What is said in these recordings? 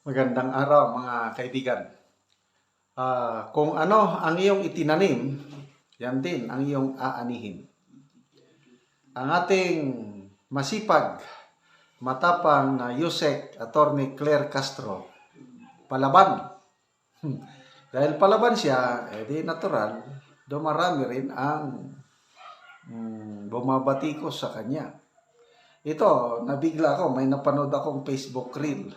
Magandang araw mga kaibigan. Kung ano ang iyong itinanim, yan din ang iyong aanihin. Ang ating masipag, matapang na Yusek Attorney Claire Castro, palaban. Dahil palaban siya, di natural, dumarami rin ang bumabatikos sa kanya. Ito, nabigla ako, may napanood akong Facebook reel.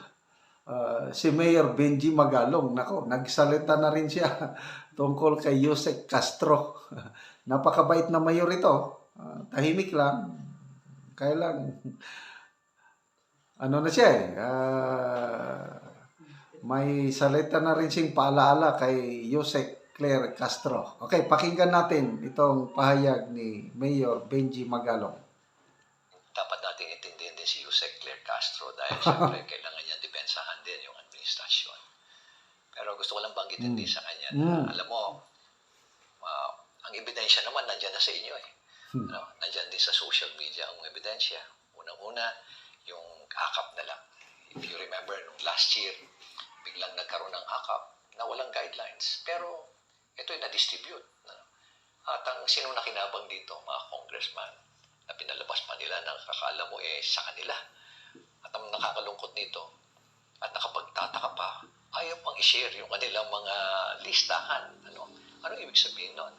Si Mayor Benji Magalong, nako, nagsalita na rin siya tungkol kay Yusek Castro. Napakabait na mayor ito. Tahimik lang. Kaya lang, ano na siya may salita na rin siyang paalaala kay Yusek Claire Castro. Okay, pakinggan natin itong pahayag ni Mayor Benji Magalong. Dapat natin intindihin din si Yusek Claire Castro dahil siyempre kailangan niya depensahan din yung administrasyon. Pero gusto ko lang banggitin din sa kanya na alam mo, ang ebidensya naman nandyan na sa inyo eh. Nandyan din sa social media ang ebidensya. Unang-una, yung akap na lang. If you remember, nung last year, biglang nagkaroon ng akap na walang guidelines. Pero ito'y na-distribute. At ang sino nakinabang dito, mga congressman, na pinalabas pa nila na kakala mo sa kanila. At ang nakakalungkot nito, at nakapagtataka pa, ayaw pang i-share yung kanilang mga listahan. Ano ibig sabihin nun?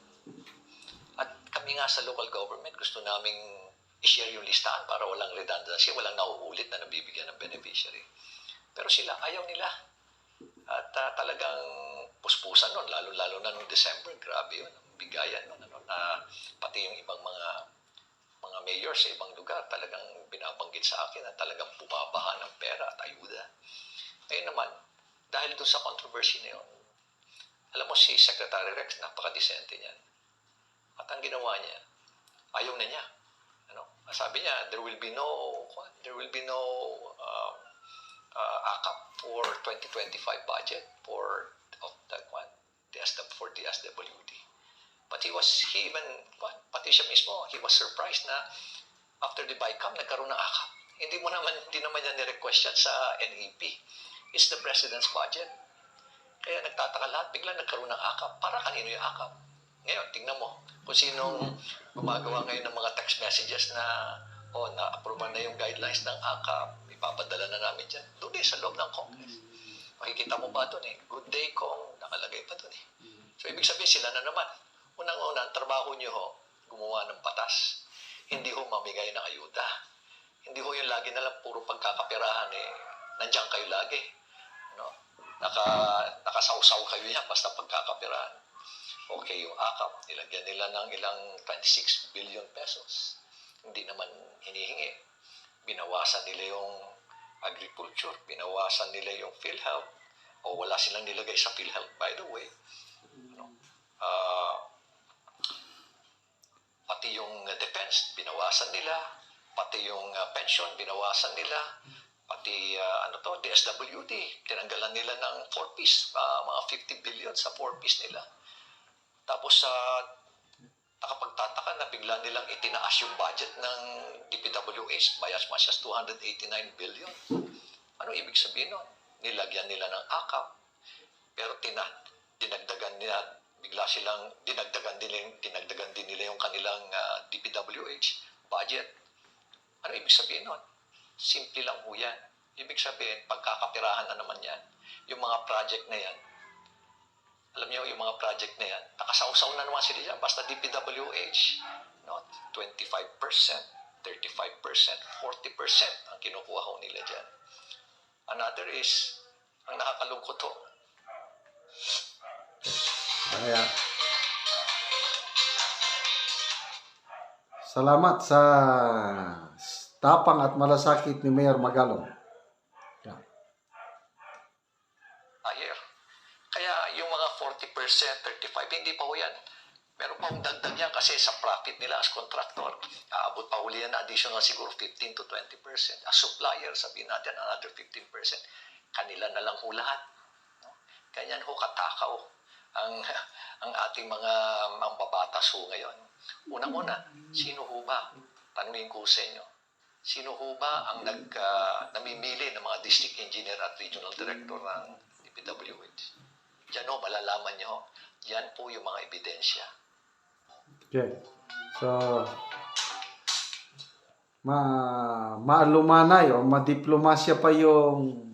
At kami nga sa local government, gusto naming i-share yung listahan para walang redundancy, walang nauulit na nabibigyan ng beneficiary. Pero sila, ayaw nila. At talagang puspusan nun, lalo-lalo na noong December, grabe yun, bigayan nun, na pati yung ibang mga mayor sa ibang lugar talagang binabanggit sa akin na talagang bumabaha ng pera at ayuda. Ngayon naman, dahil doon sa controversy na yun, alam mo si Secretary Rex, napaka-decente niyan. At ang ginawa niya, ayaw na niya. Sabi niya, there will be no AKAP for 2025 budget for the SWD. But pati siya mismo, he was surprised na after the BICAM, nagkaroon ng AKAP. Hindi naman niya ni-request yan sa NEP. It's the President's budget. Kaya nagtataka lahat, biglang nagkaroon ng AKAP. Para kanino yung AKAP? Ngayon, tingnan mo, kung sinong gumagawa ngayon ng mga text messages na na-approve na yung guidelines ng AKAP, ipapadala na namin dyan. Doon sa loob ng Congress. Makikita mo ba doon Good day kong nakalagay pa doon So, ibig sabihin sila na naman. Unang-una, ang trabaho nyo gumawa ng batas. Hindi mamigay ng ayuda. Hindi yung lagi na lang puro pagkakapirahan nandiyan kayo lagi. Nakasawsaw kayo yan basta pagkakapirahan. Okay, yung AKAP, nilagyan nila ng ilang 26 billion pesos. Hindi naman hinihingi. Binawasan nila yung agriculture, binawasan nila yung PhilHealth, o wala silang nilagay sa PhilHealth, by the way. Pati yung defense, binawasan nila. Pati yung pension, binawasan nila. Pati DSWD, tinanggalan nila ng 4-piece, mga 50 billion sa 4-piece nila. Tapos nakapagtataka na bigla nilang itinaas yung budget ng DPWH by as much as 289 billion. Ano ibig sabihin nun? Nilagyan nila ng AKAP, pero dinagdagan din nila yung kanilang DPWH budget. Ano ibig sabihin nun? Simple lang po yan. Ibig sabihin, pagkakapirahan na naman yan. Yung mga project na yan, alam niyo, yung mga project na yan, nakasawsaw na naman sila dyan. Basta DPWH, 25%, 35%, 40% ang kinukuha ho nila dyan. Another is, ang nakakalungkot ho. Kaya, salamat sa tapang at malasakit ni Mayor Magalong. Kaya yung mga 40%, 35%, hindi pa ho yan. Meron pa dagdag yan kasi sa profit nila as contractor. Aabot pa uli yan na additional siguro 15 to 20%. As supplier, sabihin natin another 15%. Kanila na lang ho lahat. Ganyan ho katakaw ang ating mga mambabatas ho ngayon. Unang-una, sino ho ba? Tanungin ko sa inyo. Sino ho ba ang namimili ng mga district engineer at regional director ng DPWH? Diyan ho, malalaman nyo. Yan po yung mga ebidensya. Okay. So, maalumanay o madiplomasya pa yung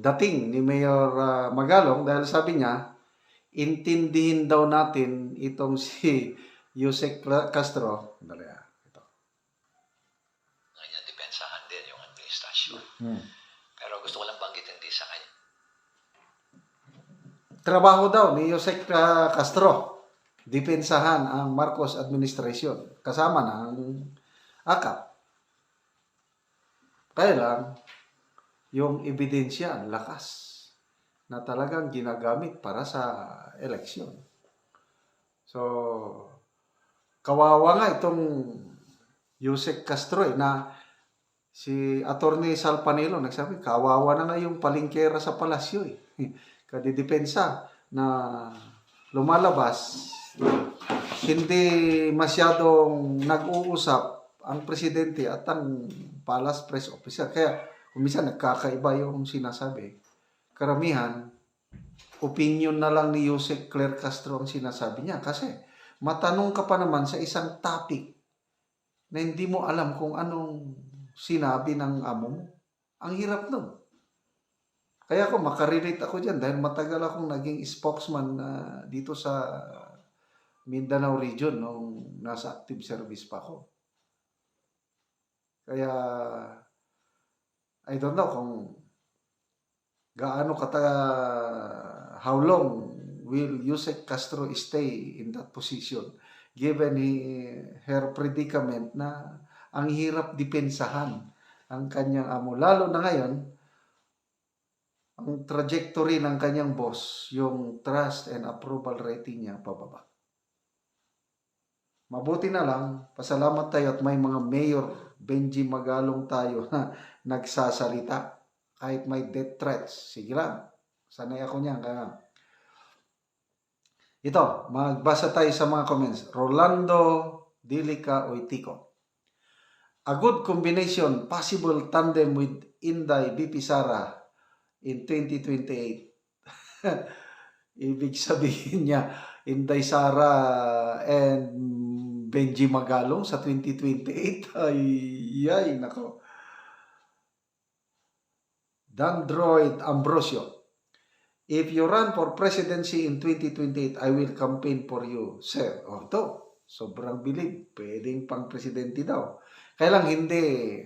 dating ni Mayor Magalong dahil sabi niya, intindihin daw natin itong si Yusek Castro. Dali ito. Ngayon, depensahan din yung administrasyon. Pero gusto ko lang banggitin din sa kanya. Trabaho daw ni Yusek Castro. Depensahan ang Marcos administration. Kasama ng AKAP. Kaya lang, yung ebidensya, ang lakas na talagang ginagamit para sa eleksyon. So, kawawa nga itong Yusek Castro na si Attorney Salpanelo nagsabi, kawawa na nga yung palingkera sa palasyo kadidepensa na lumalabas, hindi masyadong nag-uusap ang presidente at ang palace press officer. Kaya minsan nagkakaiba yung sinasabi. Karamihan, opinion na lang ni Yusek Claire Castro ang sinasabi niya. Kasi matanong ka pa naman sa isang topic na hindi mo alam kung anong sinabi ng amo mo. Ang hirap nun. Kaya ako, makarelate ako dyan dahil matagal akong naging spokesman dito sa Mindanao region nung nasa active service pa ako. Kaya, I don't know kung gaano how long will Yusek Castro stay in that position given her predicament na ang hirap depensahan ang kanyang amo. Lalo na ngayon, ang trajectory ng kanyang boss, yung trust and approval rating niya pababa. Mabuti na lang, pasalamat tayo at may mga Mayor Benji Magalong tayo na nagsasalita. Kahit may death threats, sige lang. Sanay ako niyan. Kaya ito, magbasa tayo sa mga comments. Rolando Dilica Oitico. A good combination, possible tandem with Inday BP Sara in 2028. Ibig sabihin niya, Inday Sara and Benji Magalong sa 2028. Ay, nako. Dandroid Ambrosio. If you run for presidency in 2028, I will campaign for you, sir. O, ito. Sobrang bilib. Pwedeng pang presidente daw. Kaya lang hindi.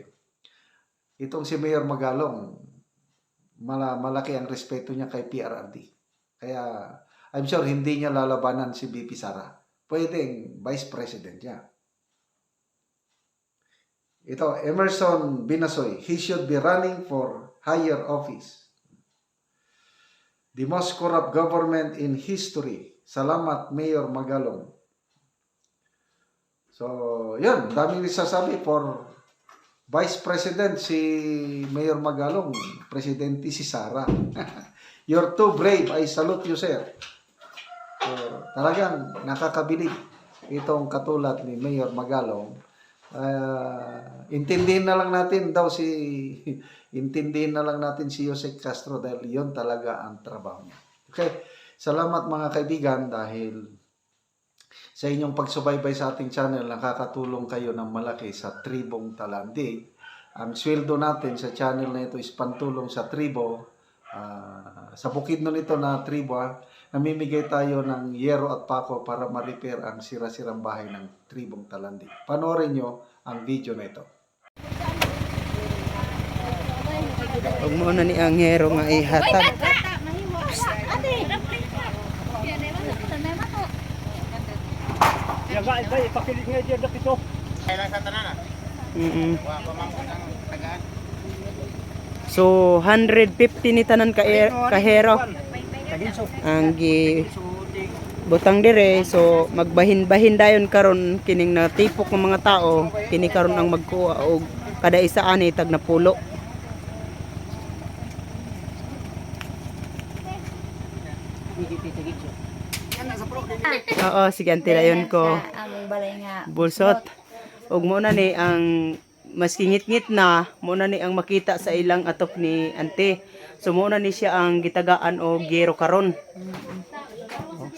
Itong si Mayor Magalong, malaki ang respeto niya kay PRRD. Kaya, I'm sure hindi niya lalabanan si BP Sara. Pwedeng vice president niya. Ito, Emerson Binasoy. He should be running for higher office. The most corrupt government in history. Salamat, Mayor Magalong. So, yun. Daming sasabi for Vice President si Mayor Magalong. Presidente si Sara. You're too brave. I salute you, sir. So, talagang nakakabilib itong katulad ni Mayor Magalong. Intindihin na lang natin si Yusek Castro dahil yon talaga ang trabaho niya. Okay, salamat mga kaibigan dahil sa inyong pagsubaybay sa ating channel, nakakatulong kayo ng malaki sa Tribong Talandig. Ang sweldo natin sa channel na ito is pantulong sa tribo. Sa Bukidnon ito na tribo, namimigay tayo ng yero at pako para ma-repair ang sira-sirang bahay ng Tribong Talandig. Panoorin nyo ang video na ito. Huwag mo na ni ang hero nga ihatag. Yaga iba ipakilig nga diyan dito. Kailan sa tanan wa pa man ang tagaan. So 150 ni tanan ka hero. Ang gi butang dire, so magbahin-bahin dayon karon kining natipok ng mga tao, kini karon ang magkuha og kada isa ani tag na pulo. Oo, sige antilayon ko. Among balay nga. Bulsot. ug mo na ni ang mas ngit-ngit na mo na ni ang makita sa ilang atop ni ante. So mo na ni siya ang gitagaan o gero karon.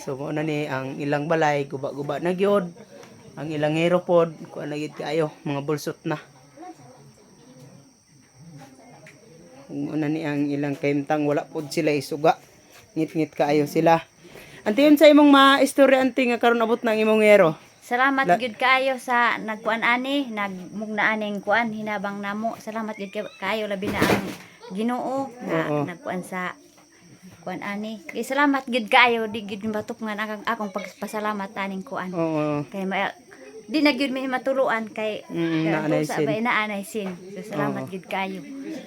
So mo na ni ang ilang balay guba-guba na gyud. Ang ilang gero pod kuan na gyud kaayo mga bulsot na. Mo na ni ang ilang kaimtang wala pod sila isuga. Ngit-ngit kaayo sila. Ante yun sa imong maistorya ante nga karon abot ng imong gero. Salamat gud kaayo sa nagkuan ani, nagmugna aning kuan hinabang namo. Salamat gud kaayo labi na ang Ginoo nga Oo. nagkuan sa kuan ani. Kay salamat gud kaayo di gud batok nga akong pagpasalamat aning kuan. Oo. Kay di na gud mi matuluan kay naanay sa sin. bay naanay sin. So salamat Oo. gud kaayo.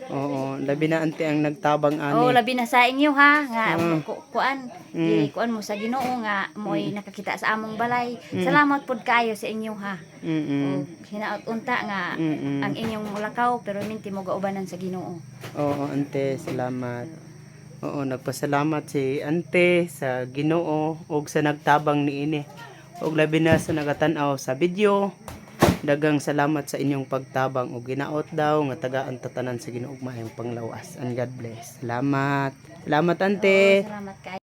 Oo, labi na ante ang nagtabang ani. Oh, labi na sa inyo ha nga Oo. kuan kuan mo sa Ginoo nga mo'y nakakita sa among balay. Mm. Salamat pud kaayo sa inyo ha. Mm. Hinaot unta nga Mm. ang inyong mulakaw pero minti mo gaubanan sa Ginoo. Oo, ante, salamat. Oo, nagpasalamat si ante sa Ginoo ug sa nagtabang niini. Ug labi na sa nagatan-aw sa video. Dagang salamat sa inyong pagtabang ug ginaot daw nga tagaan tatanan sa Ginoo ug maayong panglawas. And God bless. Salamat. Salamat ante. Salamat kaayo.